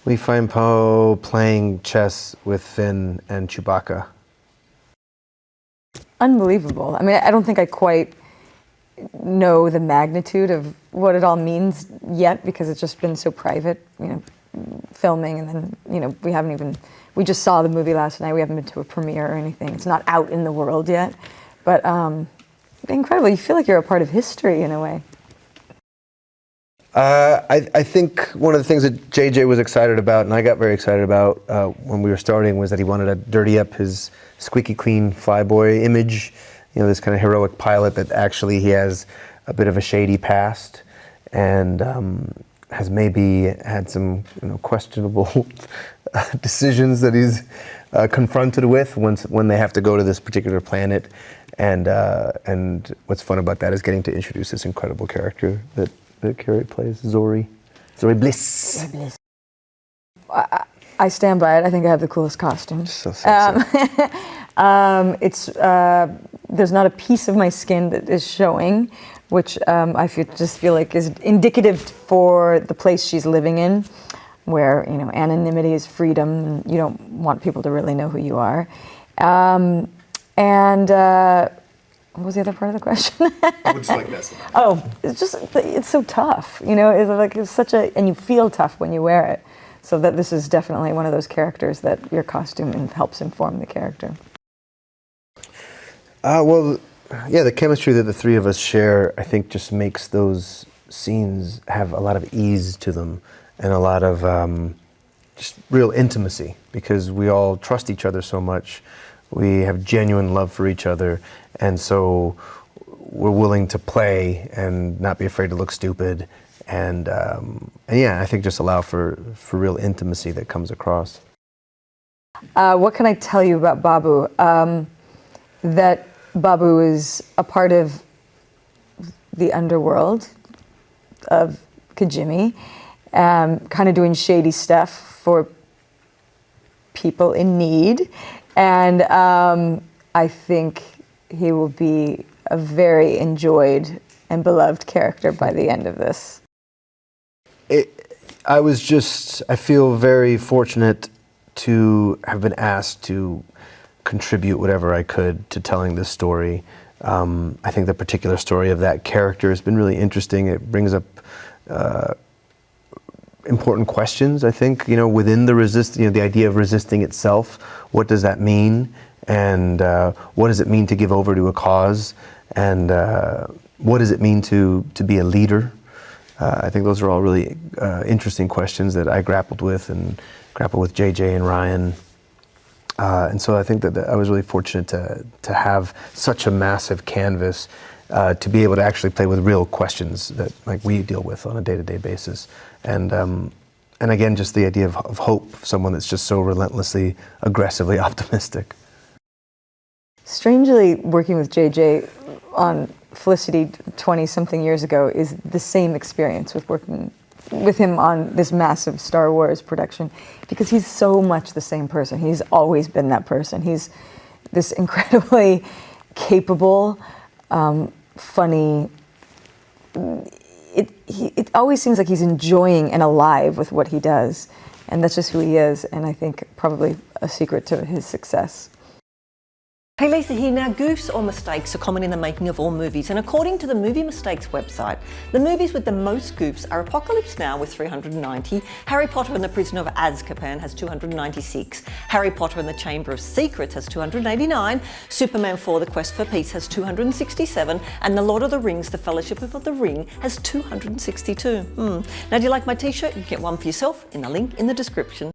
We find Poe playing chess with Finn and Chewbacca. Unbelievable. I mean, I don't think I quite know the magnitude of what it all means yet because it's just been so private, you know, filming, and then, you know, we just saw the movie last night. We haven't been to a premiere or anything. It's not out in the world yet, but incredible. You feel like you're a part of history in a way. I think one of the things that JJ was excited about, and I got very excited about when we were starting, was that he wanted to dirty up his squeaky clean flyboy image. You know, this kind of heroic pilot that actually he has a bit of a shady past, and has maybe had some, you know, questionable decisions that he's confronted with when they have to go to this particular planet. And what's fun about that is getting to introduce this incredible character that Keri plays, Zorii Bliss. I stand by it. I think I have the coolest costume. So sexy. There's not a piece of my skin that is showing, which I just feel like is indicative for the place she's living in, where, you know, anonymity is freedom, and you don't want people to really know who you are. What was the other part of the question? What's like best about it? It's so tough, you know. And you feel tough when you wear it. So that this is definitely one of those characters that your costume helps inform the character. Well, yeah, the chemistry that the three of us share, I think, just makes those scenes have a lot of ease to them and a lot of just real intimacy, because we all trust each other so much. We have genuine love for each other, and so we're willing to play and not be afraid to look stupid, and yeah, I think just allow for real intimacy that comes across. What can I tell you about Babu? That Babu is a part of the underworld of Kijimi, kind of doing shady stuff for people in need. And I think he will be a very enjoyed and beloved character by the end of this. I feel very fortunate to have been asked to contribute whatever I could to telling this story. I think the particular story of that character has been really interesting. It brings up important questions, I think, you know, within the idea of resisting itself. What does that mean? And what does it mean to give over to a cause? And what does it mean to be a leader? I think those are all really interesting questions that I grappled with and grappled with JJ and Ryan. And so I think that I was really fortunate to have such a massive canvas to be able to actually play with real questions that, like, we deal with on a day-to-day basis. And again, just the idea of hope, someone that's just so relentlessly, aggressively optimistic. Strangely, working with JJ on Felicity 20-something years ago is the same experience with working with him on this massive Star Wars production, because he's so much the same person. He's always been that person. He's this incredibly capable, funny. It always seems like he's enjoying and alive with what he does, and that's just who he is, and I think probably a secret to his success. Hey, Lisa here. Now, goofs or mistakes are common in the making of all movies, and according to the Movie Mistakes website, the movies with the most goofs are Apocalypse Now with 390, Harry Potter and the Prisoner of Azkaban has 296, Harry Potter and the Chamber of Secrets has 289, Superman 4 The Quest for Peace has 267, and The Lord of the Rings The Fellowship of the Ring has 262. Now, do you like my t-shirt? You can get one for yourself in the link in the description.